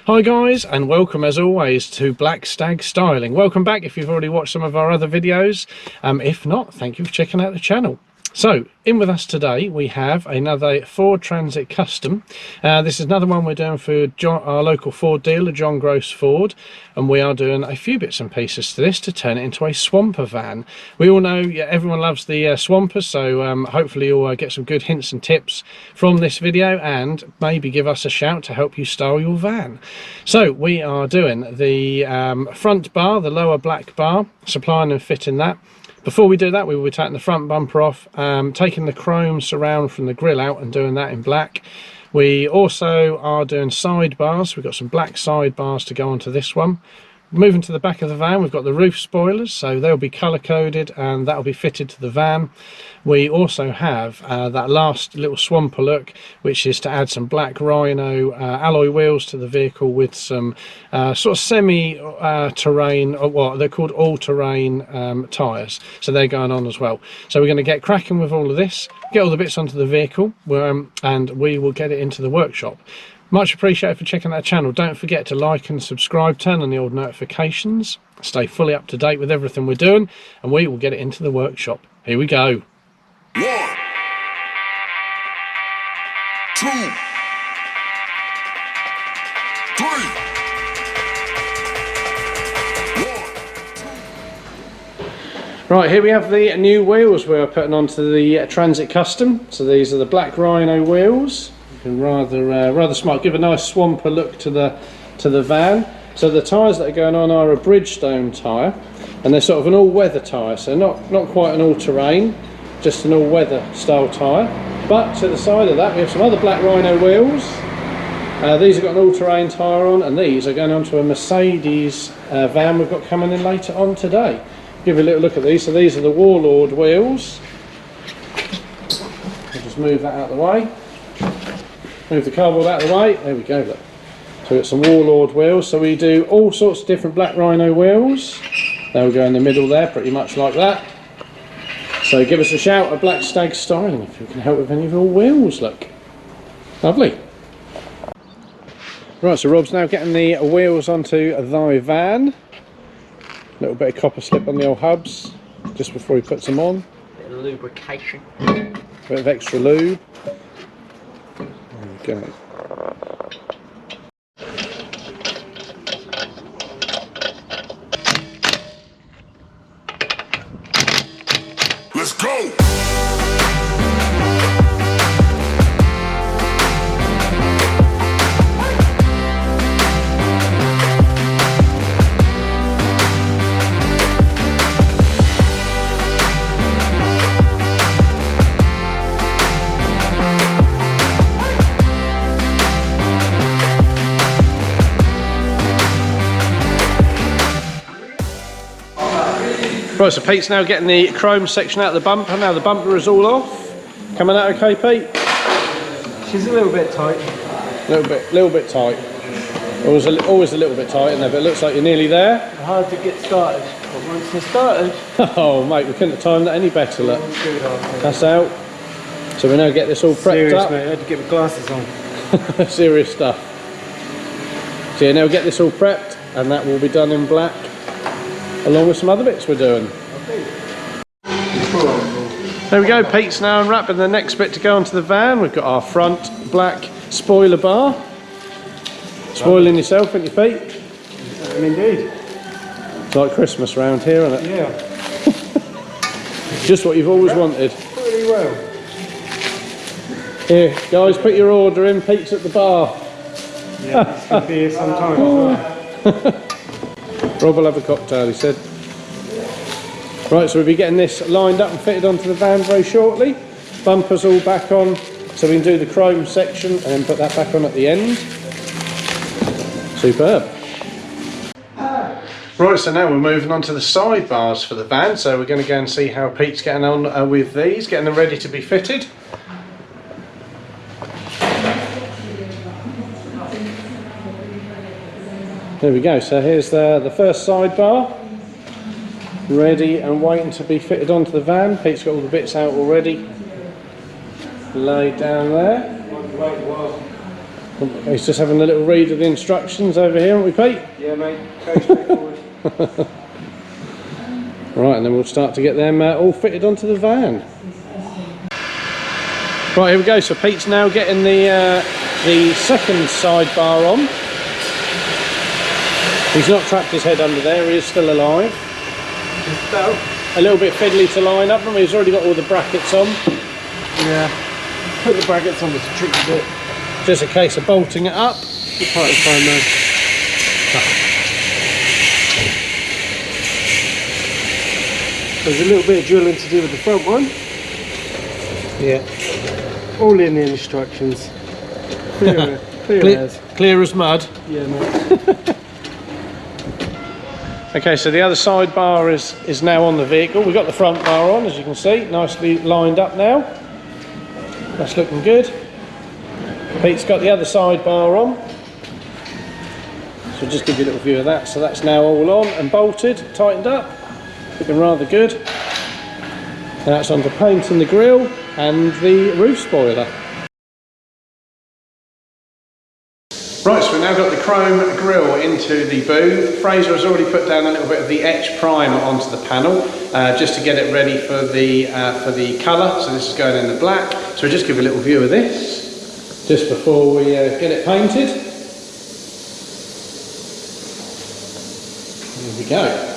Hi guys, and welcome as always to Black Stag Styling. Welcome back if you've already watched some of our other videos. If not, thank you for checking out the channel. So, in with us today we have another Ford Transit Custom. This is another one we're doing for our local Ford dealer, John Gross Ford, and we are doing a few bits and pieces to this to turn it into a swamper van. We all know everyone loves the swampers, so hopefully you'll get some good hints and tips from this video and maybe give us a shout to help you style your van. So we are doing the front bar, the lower black bar, supplying and fitting that. Before we do that, we will be taking the front bumper off, taking the chrome surround from the grille out and doing that in black. We also are doing sidebars. We've got some black sidebars to go onto this one. Moving to the back of the van, we've got the roof spoilers, so they'll be colour coded and that'll be fitted to the van. We also have that last little swamper look, which is to add some Black Rhino alloy wheels to the vehicle with some sort of semi-terrain, or what they're called all-terrain tyres. So they're going on as well. So we're going to get cracking with all of this, get all the bits onto the vehicle, and we will get it into the workshop. Much appreciated for checking out the channel. Don't forget to like and subscribe, turn on the old notifications, stay fully up to date with everything we're doing, and we will get it into the workshop. Here we go. 1, 2, 3. Right, here we have the new wheels we're putting onto the Transit Custom. So these are the Black Rhino wheels. And rather smart, give a nice swamper look to the van. So the tyres that are going on are a Bridgestone tyre, and they're sort of an all-weather tyre, so not quite an all-terrain, just an all-weather style tyre. But to the side of that we have some other Black Rhino wheels. These have got an all-terrain tyre on, and these are going onto a Mercedes van we've got coming in later on today. Give you a little look at these. So these are the Warlord wheels. I'll just move that out of the way. Move the cardboard out of the way. There we go, look. So we've got some Warlord wheels. So we do all sorts of different Black Rhino wheels. They'll go in the middle there, pretty much like that. So give us a shout at Black Stag Styling if you can help with any of your wheels, look. Lovely. Right, so Rob's now getting the wheels onto the van. A little bit of copper slip on the old hubs, just before he puts them on. Bit of lubrication. Bit of extra lube. There we go. Let's go. Right, so Pete's now getting the chrome section out of the bumper. Now the bumper is all off. Coming out okay, Pete? She's a little bit tight. Little bit tight. Always a little bit tight in there, but it looks like you're nearly there. Hard to get started, but once you're started... Oh mate, we couldn't have timed that any better, look. That's out. So we now get this all prepped Serious, up. mate, I had to get my glasses on. Serious stuff. So yeah, now get this all prepped, and that will be done in black, along with some other bits we're doing. There we go, Pete's now unwrapping the next bit to go onto the van. We've got our front black spoiler bar. Spoiling yourself, ain't you, Pete? Indeed. It's like Christmas round here, isn't it? Yeah. Just what you've always wanted. Pretty well. Here, guys, put your order in. Pete's at the bar. Yeah, it's going to be here sometime. Rob will have a cocktail, he said. Right, so we'll be getting this lined up and fitted onto the van very shortly. Bumpers all back on, so we can do the chrome section and then put that back on at the end. Superb. Right, so now we're moving on to the sidebars for the van, so we're going to go and see how Pete's getting on with these, getting them ready to be fitted. There we go, so here's the first sidebar, ready and waiting to be fitted onto the van. Pete's got all the bits out already, laid down there. He's just having a little read of the instructions over here, aren't we, Pete? Yeah, mate. Very straightforward. Right, and then we'll start to get them all fitted onto the van. Right, here we go. So Pete's now getting the second sidebar on. He's not trapped his head under there, he is still alive. So, A little bit fiddly to line up, and he's already got all the brackets on. yeah. Put the brackets on this tricky bit. Just a case of bolting it up. The part is fine though. There's a little bit of drilling to do with the front one. Yeah. All in the instructions. Clear as. Clear as mud. Yeah, mate. Okay, so the other sidebar is now on the vehicle. We've got the front bar on, as you can see, nicely lined up now. That's looking good. Pete's got the other sidebar on. So just give you a little view of that. So that's now all on and bolted, tightened up. Looking rather good. Now it's on to painting the grille and the roof spoiler. Right, so we've now got the chrome grille into the booth. Fraser has already put down a little bit of the etch primer onto the panel, just to get it ready for the colour. So this is going in the black. So we'll just give a little view of this, just before we get it painted. Here we go.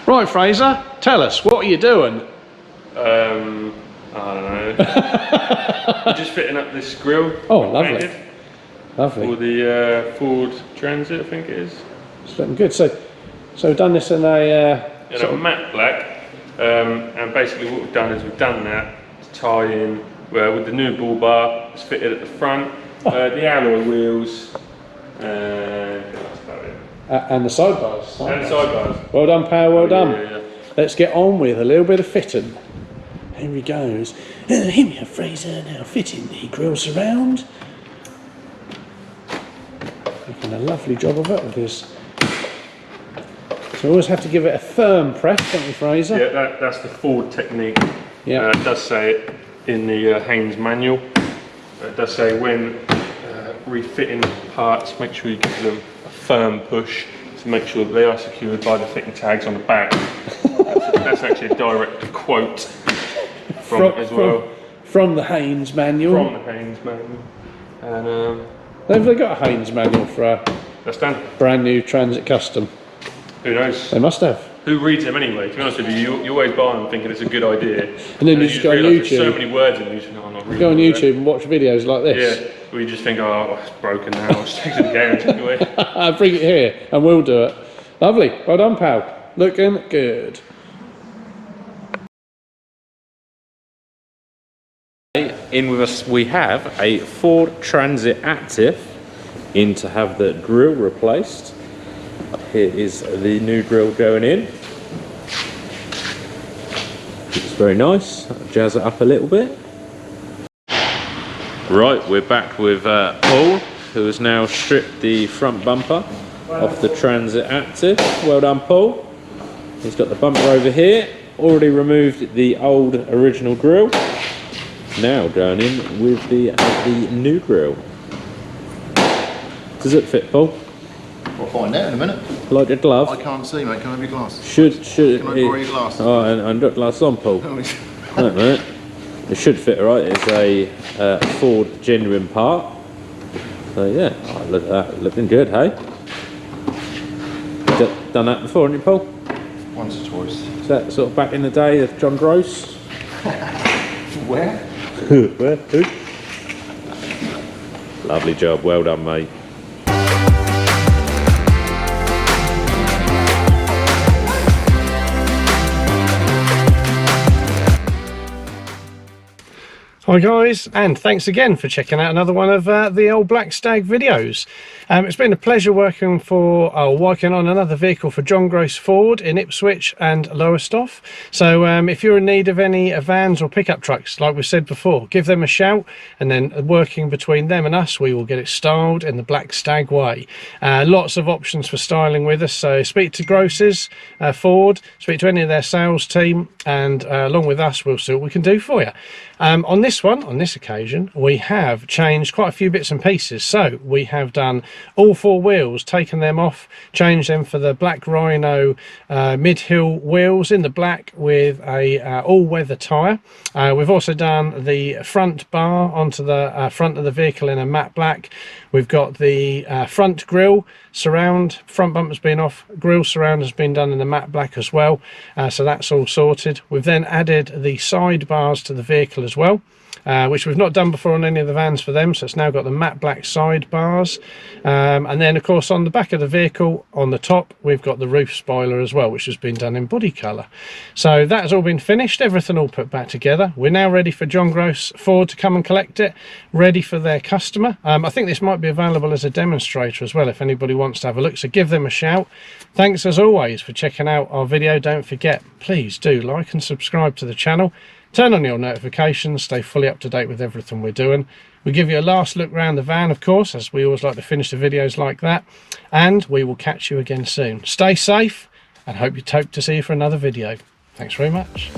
Right, Fraser, tell us, what are you doing? I don't know. We're just fitting up this grille. Oh, lovely. Painted Lovely. for the Ford Transit, I think it is. It's looking good. So we've done this in a In a matte black, and basically what we've done is we've done that to tie in with the new bull bar. It's fitted at the front, the alloy wheels, and that's about it. and the sidebars. And the sidebars. Well done, pal. Well done. Yeah. Let's get on with a little bit of fitting. Here he goes. Here we have Fraser now fitting the grille surround. Making a lovely job of it with his. So we always have to give it a firm press, don't we, Fraser? Yeah, that's the Ford technique. Yeah. It does say it in the Haynes manual. It does say when refitting parts, make sure you give them a firm push to make sure that they are secured by the fitting tags on the back. That's actually a direct quote from it as well. From the Haynes manual. From the Haynes manual. And Have they got a Haynes manual for a that's done. brand new Transit Custom? Who knows? They must have. Who reads them anyway? To be honest with you, you always buy them thinking it's a good idea. And then you just go on realise there's YouTube. so many words in these, I'm not reading Go on them. YouTube and watch videos like this. Yeah, we just think, oh, it's broken now. Let's take it to the garage anyway. Bring it here and we'll do it. Lovely. Well done, pal. Looking good. In with us we have a Ford Transit Active in to have the grille replaced. Here is the new grille going in. It's very nice. Jazz it up a little bit. Right, we're back with Paul, who has now stripped the front bumper off the Transit Active. Well done, Paul. He's got the bumper over here. Already removed the old original grille. Now going in with the new grille. Does it fit, Paul? We'll find out in a minute. Like a glove? I can't see, mate. Can I have your glass? Should Can I borrow your glasses? Oh, and got glasses on, Paul. Wait a minute. It should fit right. It's a Ford genuine part. So yeah, oh, look at that. Looking good, hey? Done that before, haven't you, Paul? Once or twice. Is that sort of back in the day of John Gross? Where? Where? Who? Lovely job. Well done, mate. Hi guys, and thanks again for checking out another one of the old Black Stag videos. It's been a pleasure working on another vehicle for John Gross Ford in Ipswich and Lowestoft. So if you're in need of any vans or pickup trucks, like we said before, give them a shout, and then working between them and us, we will get it styled in the Black Stag way. Lots of options for styling with us, so speak to Grosses, Ford, speak to any of their sales team, and along with us, we'll see what we can do for you. On this occasion, we have changed quite a few bits and pieces. So we have done all four wheels, taken them off, changed them for the Black Rhino mid-hill wheels in the black with a all-weather tyre. We've also done the front bar onto the front of the vehicle in a matte black. We've got the front grille surround, front bumper's been off, grille surround has been done in the matte black as well, so that's all sorted. We've then added the side bars to the vehicle as well, which we've not done before on any of the vans for them, so it's now got the matte black side bars, and then of course on the back of the vehicle on the top we've got the roof spoiler as well, which has been done in body colour. So that has all been finished, everything all put back together. We're now ready for John Gross Ford to come and collect it, ready for their customer. I think this might be available as a demonstrator as well if anybody wants to have a look, so give them a shout. Thanks as always for checking out our video. Don't forget, please do like and subscribe to the channel. Turn on your notifications, stay fully up to date with everything we're doing. We give you a last look around the van, of course, as we always like to finish the videos like that. And we will catch you again soon. Stay safe, and hope to see you for another video. Thanks very much.